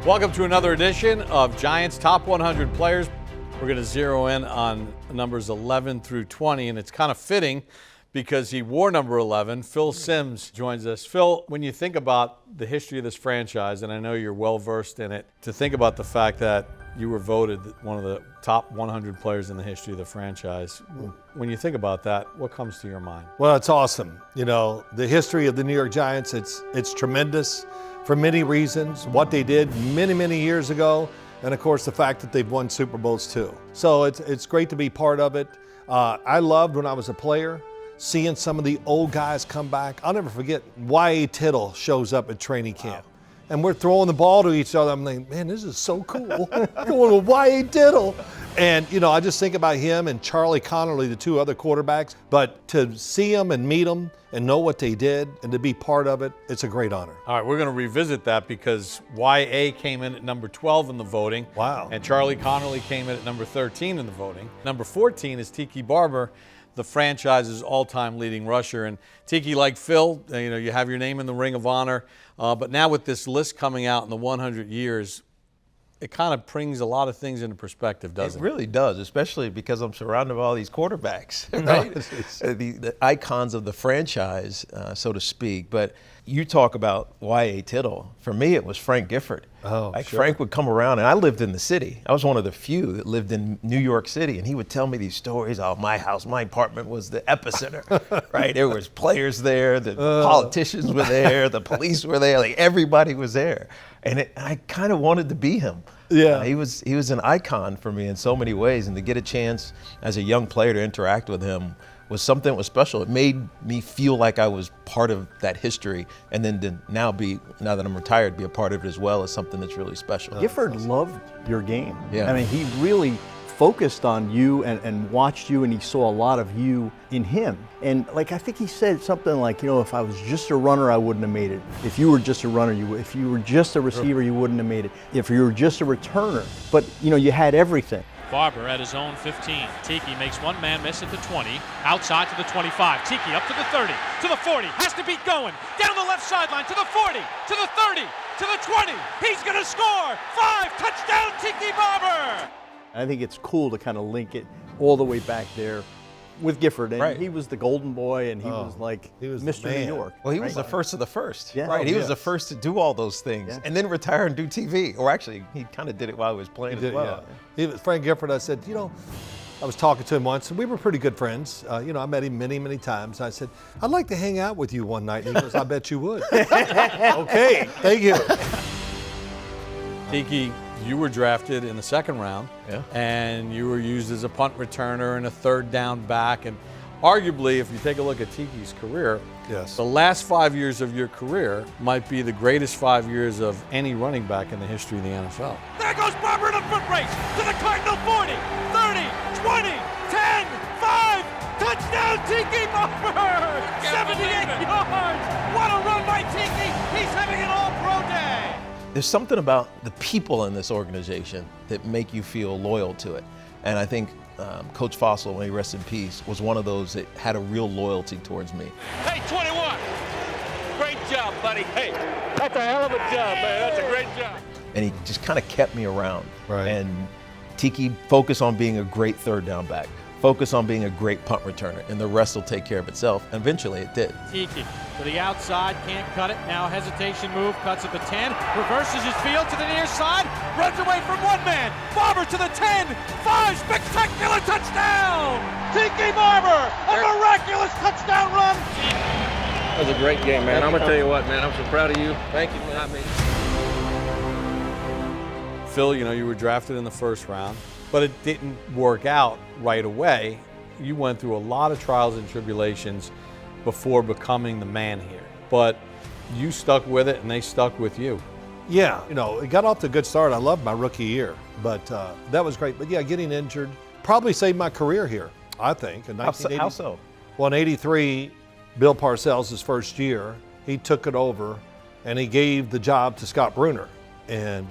Welcome to another edition of Giants Top 100 Players. We're going to zero in on numbers 11 through 20, and it's kind of fitting because he wore number 11. Phil Simms joins us. Phil, when you think about the history of this franchise, and I know you're well-versed in it, to think about the fact that you were voted one of the top 100 players in the history of the franchise, when you think about that, what comes to your mind? Well, it's awesome. You know, the history of the New York Giants, it's tremendous for many reasons. What they did many, many years ago, and of course the fact that they've won Super Bowls too. So it's great to be part of it. I loved when I was a player, seeing some of the old guys come back. I'll never forget, Y.A. Tittle shows up at training camp. Wow. And we're throwing the ball to each other. I'm like, man, this is so cool. Going with Y.A. Tittle. And, you know, I just think about him and Charlie Connerly, the two other quarterbacks. But to see them and meet them and know what they did and to be part of it, it's a great honor. All right, we're going to revisit that because Y.A. came in at number 12 in the voting. Wow. And Charlie Connerly came in at number 13 in the voting. Number 14 is Tiki Barber, the franchise's all-time leading rusher. And Tiki, like Phil, you know, you have your name in the Ring of Honor. But now with this list coming out in the 100 years, it kind of brings a lot of things into perspective, doesn't it? It really does, especially because I'm surrounded by all these quarterbacks, right? The icons of the franchise, so to speak. But you talk about Y.A. Tittle. For me, it was Frank Gifford. Oh, like sure. Frank would come around, and I lived in the city. I was one of the few that lived in New York City, and he would tell me these stories. Oh, my house, my apartment was the epicenter, right? There was players there, the politicians were there, the police were there, like everybody was there. And I kind of wanted to be him. Yeah. He was an icon for me in so many ways, and to get a chance as a young player to interact with him was something that was special. It made me feel like I was part of that history, and then to now that I'm retired, be a part of it as well is something that's really special. Gifford loved your game. Yeah. I mean, he really focused on you and watched you, and he saw a lot of you in him. And like, I think he said something like, you know, if I was just a runner, I wouldn't have made it. If you were just a runner, you would. If you were just a receiver, you wouldn't have made it. If you were just a returner, but you know, you had everything. Barber at his own 15. Tiki makes one man miss at the 20. Outside to the 25. Tiki up to the 30. To the 40. Has to beat going. Down the left sideline to the 40. To the 30. To the 20. He's going to score. 5. Touchdown Tiki Barber. I think it's cool to kind of link it all the way back there with Gifford. And Right. he was the golden boy, and he was like he was Mr. the New man. York. Well, he was right? the first of the first, Yeah. right? Oh, He was the yes. first to do all those things, Yeah. and then retire and do TV. Or actually, he kind of did it while he was playing as well. Yeah. Frank Gifford, I said, you know, I was talking to him once, and we were pretty good friends. You know, I met him many, many times. I said, I'd like to hang out with you one night. And he goes, I bet you would. Okay, thank you. Tiki, you were drafted in the second round, Yeah. and you were used as a punt returner and a third down back. And arguably, if you take a look at Tiki's career, Yes. the last 5 years of your career might be the greatest 5 years of any running back in the history of the NFL. There goes Barber in a foot race to the Cardinal 40, 30, 20, 10, 5. Touchdown Tiki Barber! 78 yards! What a run by Tiki! He's having an all-pro day! There's something about the people in this organization that make you feel loyal to it. And I think Coach Fossil, may he rest in peace, was one of those that had a real loyalty towards me. Hey, 21. Great job, buddy. Hey, that's a hell of a job, man. That's a great job. And he just kind of kept me around. Right. And Tiki focused on being a great third down back, focused on being a great punt returner, and the rest will take care of itself. And eventually it did. Tiki to the outside, can't cut it. Now hesitation move, cuts at the 10, reverses his field to the near side, runs away from one man. Barber to the 10, 5, spectacular touchdown! Tiki Barber, a miraculous touchdown run. That was a great game, man. I'm going to tell you what, man. I'm so proud of you. Thank you, man. Phil, you know, you were drafted in the first round, but it didn't work out right away. You went through a lot of trials and tribulations before becoming the man here. But you stuck with it, and they stuck with you. Yeah, you know, it got off to a good start. I loved my rookie year, but that was great. But yeah, getting injured probably saved my career here, I think. In How so? Well, in '83, Bill Parcells, his first year, he took it over, and he gave the job to Scott Bruner. And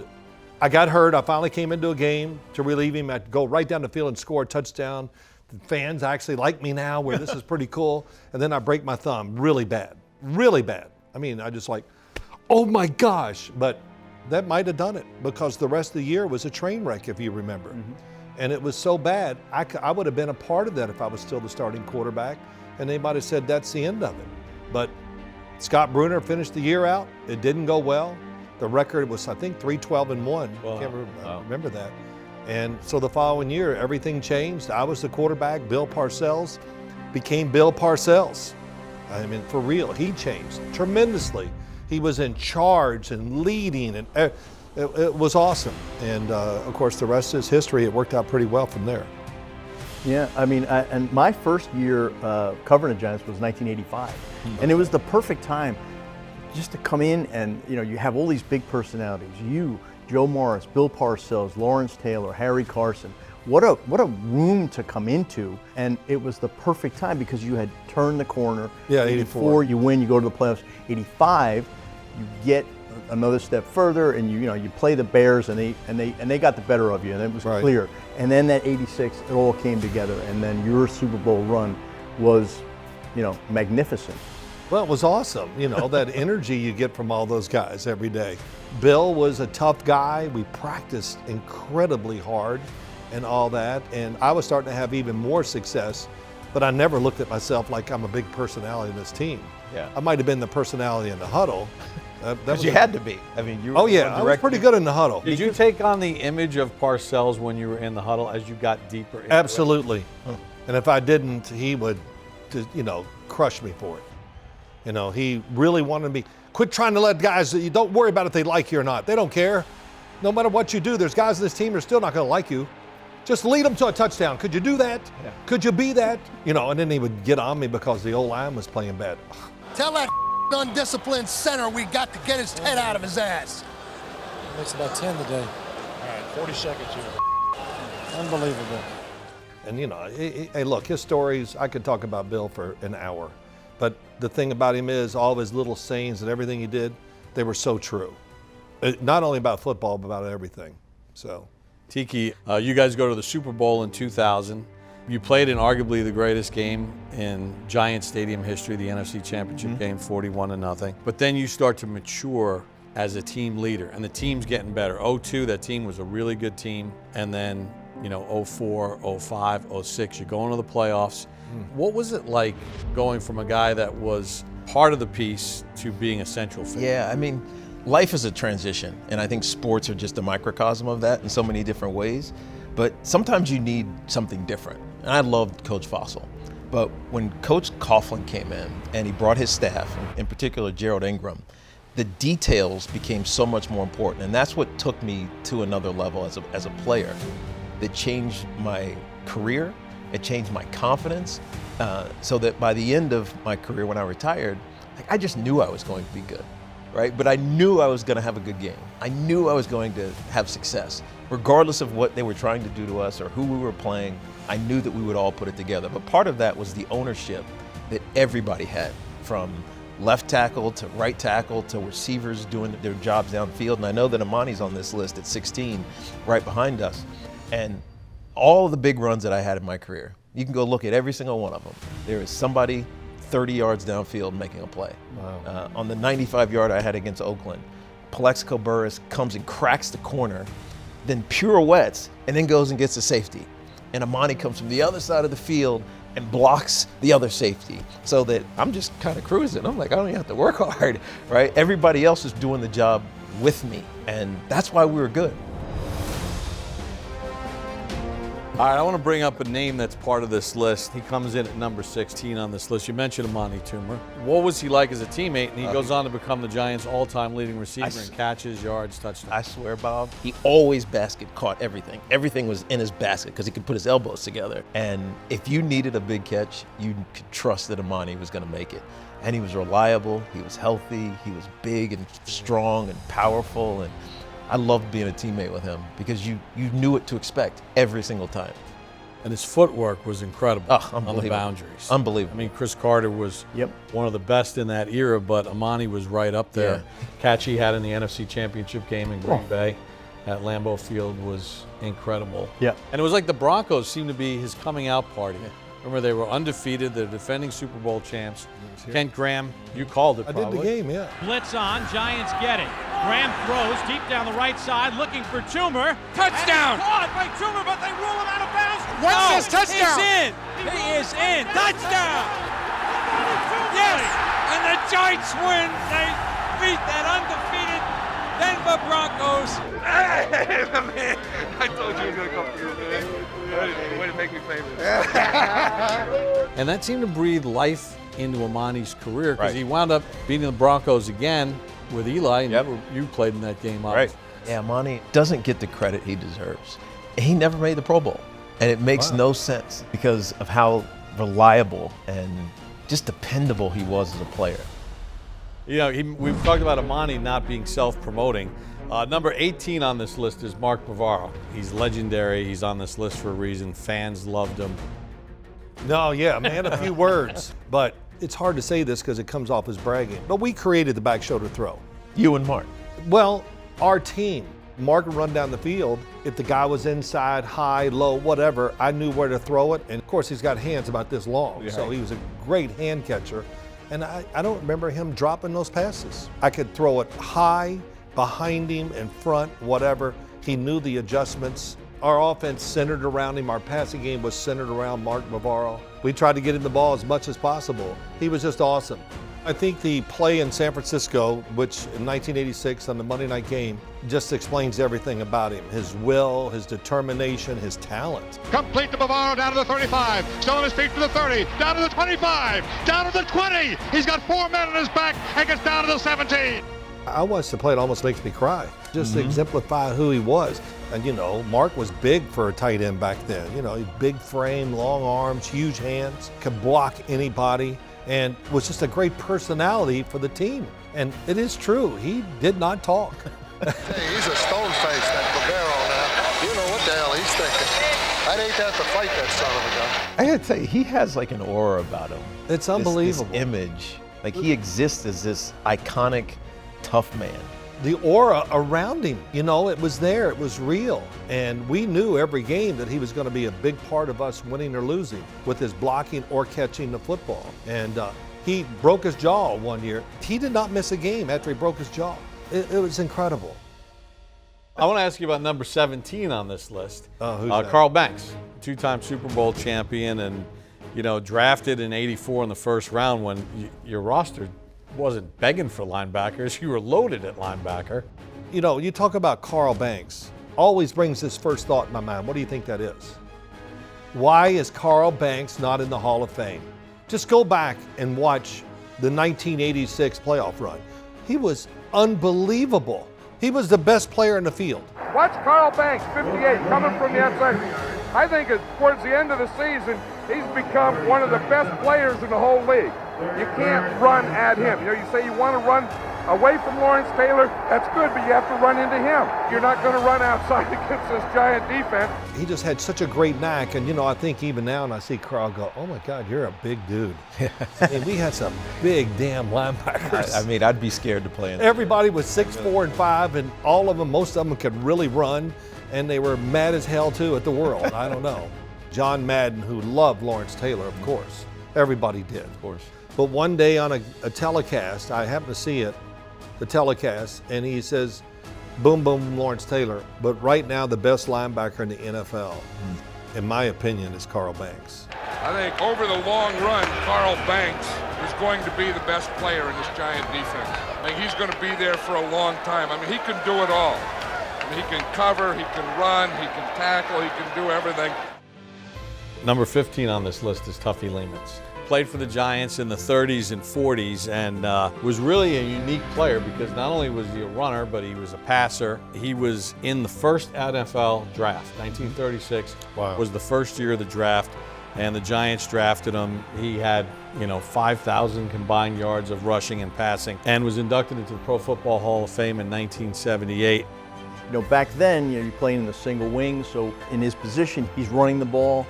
I got hurt. I finally came into a game to relieve him. I'd go right down the field and score a touchdown. The fans actually like me now, where this is pretty cool. And then I break my thumb really bad, really bad. I mean, I just like, oh my gosh. But that might have done it, because the rest of the year was a train wreck, if you remember. And it was so bad, I would have been a part of that if I was still the starting quarterback, and they might have said that's the end of it. But Scott Bruner finished the year out. It didn't go well. The record was, I think, 3-12-1. I can't remember that. And so the following year, everything changed. I was the quarterback. Bill Parcells became Bill Parcells. I mean, for real, he changed tremendously. He was in charge and leading, and it was awesome. And of course, the rest is history. It worked out pretty well from there. Yeah, I mean, and my first year covering the Giants was 1985, and it was the perfect time just to come in and, you know, you have all these big personalities. You, Joe Morris, Bill Parcells, Lawrence Taylor, Harry Carson. What a room to come into, and it was the perfect time because you had turned the corner. Yeah, 84. You win, you go to the playoffs. 85, you get another step further, and you play the Bears, and they got the better of you, and it was clear. And then that 86, it all came together, and then your Super Bowl run was, magnificent. Well, it was awesome. That energy you get from all those guys every day. Bill was a tough guy. We practiced incredibly hard and all that, and I was starting to have even more success, but I never looked at myself like I'm a big personality in this team. Yeah. I might have been the personality in the huddle. Because you had to be. I mean, you were. Oh yeah, I was pretty good in the huddle. Did you take on the image of Parcells when you were in the huddle as you got deeper into Absolutely. And if I didn't, he would just, crush me for it. He really wanted me, quit trying to let guys, you don't worry about if they like you or not. They don't care. No matter what you do, there's guys in this team who are still not going to like you. Just lead them to a touchdown. Could you do that? Yeah. Could you be that? And then he would get on me because the old line was playing bad. Tell that undisciplined center we got to get his head out of his ass. Makes about 10 today. All right, 40 seconds here. Unbelievable. And hey, look, his stories, I could talk about Bill for an hour. But the thing about him is all of his little sayings and everything he did, they were so true. Not only about football, but about everything. So, Tiki, you guys go to the Super Bowl in 2000. You played in arguably the greatest game in Giant Stadium history, the NFC Championship game, 41-0. But then you start to mature as a team leader, and the team's getting better. 2002, that team was a really good team. And then, 2004, 05, 06, you're going to the playoffs. What was it like going from a guy that was part of the piece to being a central figure? Yeah, I mean, life is a transition, and I think sports are just a microcosm of that in so many different ways. But sometimes you need something different. And I loved Coach Fossil. But when Coach Coughlin came in and he brought his staff, in particular Gerald Ingram, the details became so much more important. And that's what took me to another level as a player. That changed my career, it changed my confidence, so that by the end of my career when I retired, I just knew I was going to be good. Right? But I knew I was going to have a good game. I knew I was going to have success. Regardless of what they were trying to do to us or who we were playing, I knew that we would all put it together. But part of that was the ownership that everybody had, from left tackle to right tackle to receivers doing their jobs downfield. And I know that Amani's on this list at 16, right behind us. And all of the big runs that I had in my career, you can go look at every single one of them. There is somebody 30 yards downfield making a play. Wow. On the 95-yard I had against Oakland, Plexico Burris comes and cracks the corner, then pirouettes, and then goes and gets the safety. And Amani comes from the other side of the field and blocks the other safety, so that I'm just kind of cruising. I'm like, I don't even have to work hard, right? Everybody else is doing the job with me, and that's why we were good. All right, I want to bring up a name that's part of this list. He comes in at number 16 on this list. You mentioned Amani Toomer. What was he like as a teammate? And he goes on to become the Giants' all-time leading receiver in catches, yards, touchdowns. I swear, Bob, he always basket caught everything. Everything was in his basket because he could put his elbows together. And if you needed a big catch, you could trust that Amani was going to make it. And he was reliable, he was healthy, he was big and strong and powerful. And I loved being a teammate with him because you knew what to expect every single time. And his footwork was incredible on the boundaries. Unbelievable. I mean, Chris Carter was one of the best in that era, but Amani was right up there. Yeah. Catch he had in the NFC Championship game in Green Bay at Lambeau Field was incredible. Yeah. And it was like the Broncos seemed to be his coming out party. Remember, they were undefeated. They're defending Super Bowl champs. Kent Graham, you called it I probably. did the game, yeah. Blitz on, Giants get it. Graham throws deep down the right side, looking for Toomer. Touchdown! And caught by Toomer, but they rule him out of bounds. What's this touchdown? He's in. He is in. Touchdown! Yes! And the Giants win. They beat that undefeated Denver Broncos. Hey, man. I told you he was going to come through, man. Way to make me famous. And that seemed to breathe life into Amani's career because Right. he wound up beating the Broncos again with Eli, and Yep. you played in that game. Right. Yeah, Monty doesn't get the credit he deserves. He never made the Pro Bowl. And it makes no sense because of how reliable and just dependable he was as a player. You know, we've talked about Amani not being self-promoting. Number 18 on this list is Mark Bavaro. He's legendary. He's on this list for a reason. Fans loved him. No, yeah, man, a few words. But it's hard to say this because it comes off as bragging. But we created the back shoulder throw. You and Mark. Well, our team. Mark would run down the field. If the guy was inside, high, low, whatever, I knew where to throw it. And of course, he's got hands about this long. So he was a great hand catcher. And I don't remember him dropping those passes. I could throw it high, behind him, in front, whatever. He knew the adjustments. Our offense centered around him. Our passing game was centered around Mark Bavaro. We tried to get him the ball as much as possible. He was just awesome. I think the play in San Francisco, which in 1986 on the Monday night game, just explains everything about him. His will, his determination, his talent. Complete to Bavaro, down to the 35, still on his feet to the 30, down to the 25, down to the 20. He's got 4 men on his back and gets down to the 17. I watched the play, it almost makes me cry, just to exemplify who he was. And you know, Mark was big for a tight end back then. You know, big frame, long arms, huge hands, could block anybody, and was just a great personality for the team. And it is true, he did not talk. Hey, he's a stone face, that Bavaro now. You know what the hell he's thinking. I'd hate to have to fight that son of a gun. I gotta tell you, he has like an aura about him. It's This unbelievable. image. Like he exists as this iconic, tough man. The aura around him, you know, it was there, it was real. And we knew every game that he was going to be a big part of us winning or losing with his blocking or catching the football. And he broke his jaw one year. He did not miss a game after he broke his jaw. It was incredible. I want to ask you about number 17 on this list. Who's that? Carl Banks, two-time Super Bowl champion, and you know, drafted in '84 in the first round when your roster wasn't begging for linebackers. You were loaded at linebacker. You know, you talk about Carl Banks, always brings this first thought in my mind. What do you think that is? Why is Carl Banks not in the Hall of Fame? Just go back and watch the 1986 playoff run. He was unbelievable. He was the best player in the field. Watch Carl Banks, 58, coming from the outside. I think towards the end of the season, he's become one of the best players in the whole league. You can't run at him. You know, you say you want to run away from Lawrence Taylor, that's good, but you have to run into him. You're not going to run outside against this giant defense. He just had such a great knack, and you know, I think even now when I see Carl go, oh my God, you're a big dude. I mean, we had some big damn linebackers. I mean, I'd be scared to play in. Everybody was 6'4" and 5", and all of them, most of them could really run, and they were mad as hell too at the world. I don't know. John Madden, who loved Lawrence Taylor, of course. Everybody did. Of course. But one day on a telecast, I happened to see it, the telecast, and he says, boom, boom, Lawrence Taylor, but right now the best linebacker in the NFL, in my opinion, is Carl Banks. I think over the long run, Carl Banks is going to be the best player in this giant defense. I mean, he's going to be there for a long time. I mean, he can do it all. I mean, he can cover, he can run, he can tackle, he can do everything. Number 15 on this list is Tuffy Lemons. Played for the Giants in the 30s and 40s and was really a unique player because not only was he a runner, but he was a passer. He was in the first NFL draft. 1936 was the first year of the draft, and the Giants drafted him. He had, 5,000 combined yards of rushing and passing and was inducted into the Pro Football Hall of Fame in 1978. Back then, you're playing in the single wing, so in his position, he's running the ball,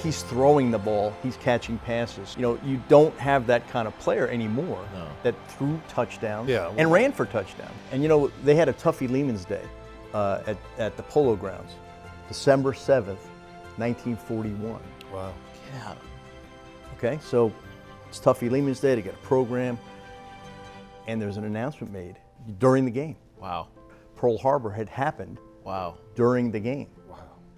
he's throwing the ball, he's catching passes. You don't have that kind of player anymore that threw touchdowns and ran for touchdowns. And they had a Tuffy Lemons Day at the Polo Grounds, December 7th, 1941. Wow. Yeah. Okay, so it's Tuffy Lehman's Day. They got a program, and there's an announcement made during the game. Wow. Pearl Harbor had happened Wow. during the game. Wow.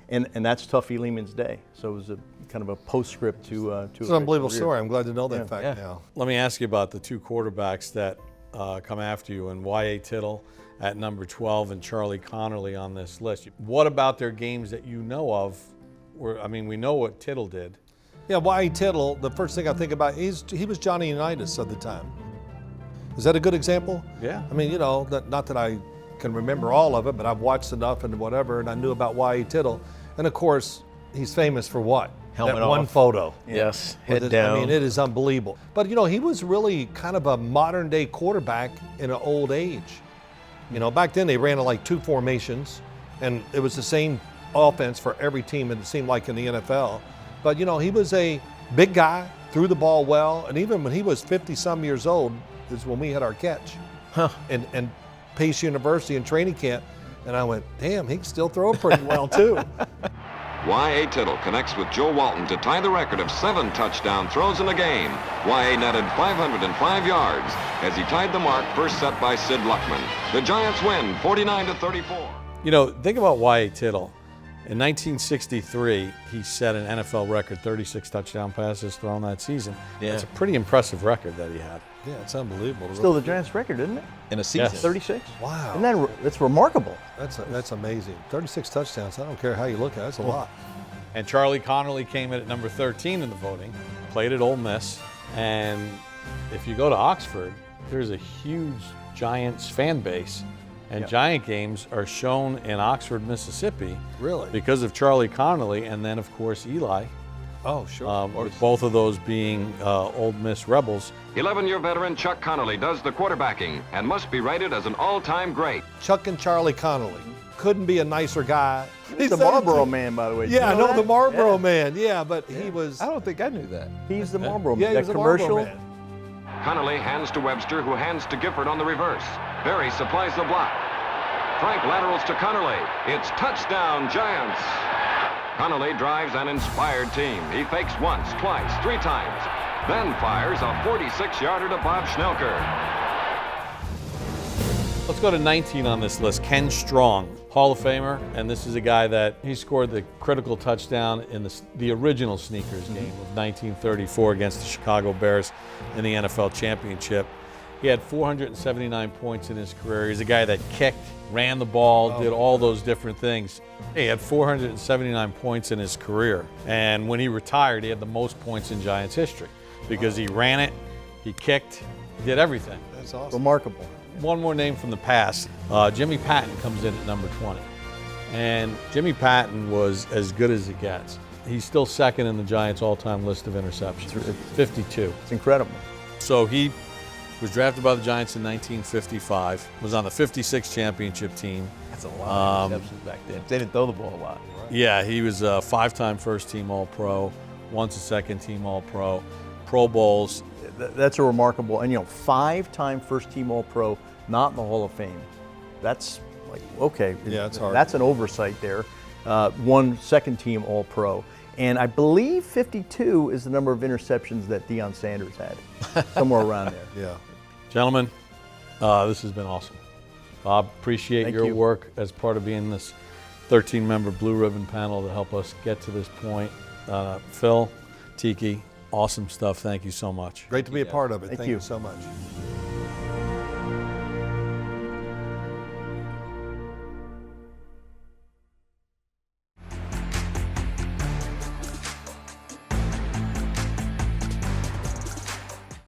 And that's Tuffy Lehman's Day. So it was a kind of a postscript to It's an unbelievable story. I'm glad to know that fact now. Let me ask you about the two quarterbacks that come after you, and Y.A. Tittle at number 12 and Charlie Connerly on this list. What about their games that you know of? We know what Tittle did. Yeah, Y.A. Tittle, the first thing I think about, he was Johnny Unitas at the time. Is that a good example? Yeah. I mean, not that I can remember all of it, but I've watched enough and whatever, and I knew about Y.A. Tittle. And of course, he's famous for what? Helmet that one off. photo. Yes, head down. I mean, it is unbelievable. But, he was really kind of a modern day quarterback in an old age. Back then they ran like two formations, and it was the same offense for every team, and it seemed like in the NFL. But, he was a big guy, threw the ball well, and even when he was 50-some years old is when we had our catch. And Pace University in training camp, and I went, damn, he can still throw it pretty well, too. Y.A. Tittle connects with Joe Walton to tie the record of 7 touchdown throws in a game. Y.A. netted 505 yards as he tied the mark first set by Sid Luckman. The Giants win 49-34. Think about Y.A. Tittle. In 1963, he set an NFL record, 36 touchdown passes thrown that season. Yeah. It's a pretty impressive record that he had. Yeah, it's unbelievable. Still the Giants' record, isn't it? In a season. Yes. 36. Wow. And that's remarkable. That's amazing. 36 touchdowns. I don't care how you look at it. That's a lot. And Charlie Connerly came in at number 13 in the voting, played at Ole Miss. And if you go to Oxford, there's a huge Giants fan base. And Giant games are shown in Oxford, Mississippi. Really? Because of Charlie Connerly, and then, of course, Eli. Oh, sure. With both of those being Ole Miss Rebels. 11-year veteran Chuck Connolly does the quarterbacking and must be rated as an all-time great. Chuck and Charlie Connolly. Couldn't be a nicer guy. He's the Marlboro Man, by the way. Yeah, I know the Marlboro Man. Yeah, but he was. I don't think I knew that. He's the Marlboro Man. Yeah, he was that the commercial. Marlboro Man. Connolly hands to Webster, who hands to Gifford on the reverse. Berry supplies the block. Frank laterals to Connolly. It's touchdown, Giants. Connolly drives an inspired team. He fakes once, twice, 3 times, then fires a 46-yarder to Bob Schnelker. Let's go to 19 on this list. Ken Strong, Hall of Famer, and this is a guy that he scored the critical touchdown in the original Sneakers game of 1934 against the Chicago Bears in the NFL Championship. He had 479 points in his career. He's a guy that kicked, ran the ball, did all those different things. He had 479 points in his career. And when he retired, he had the most points in Giants history because he ran it, he kicked, he did everything. That's awesome. Remarkable. One more name from the past. Jimmy Patton comes in at number 20. And Jimmy Patton was as good as it gets. He's still second in the Giants' all-time list of interceptions, 52. It's incredible. So he was drafted by the Giants in 1955, was on the 56 championship team. That's a lot of interceptions back then. They didn't throw the ball a lot. Yeah, he was a 5-time first-team All-Pro, once a second-team All-Pro, Pro Bowls. That's a remarkable, and 5-time first-team All-Pro, not in the Hall of Fame. That's like, okay. Yeah, it's hard. That's an oversight there. 1 second-team All-Pro. And I believe 52 is the number of interceptions that Deion Sanders had, somewhere around there. Yeah. Gentlemen, this has been awesome. Bob, appreciate Thank your you. work as part of being this 13-member Blue Ribbon panel to help us get to this point. Phil, Tiki, awesome stuff. Thank you so much. Great to be a part of it. Thank Thank you. you so much.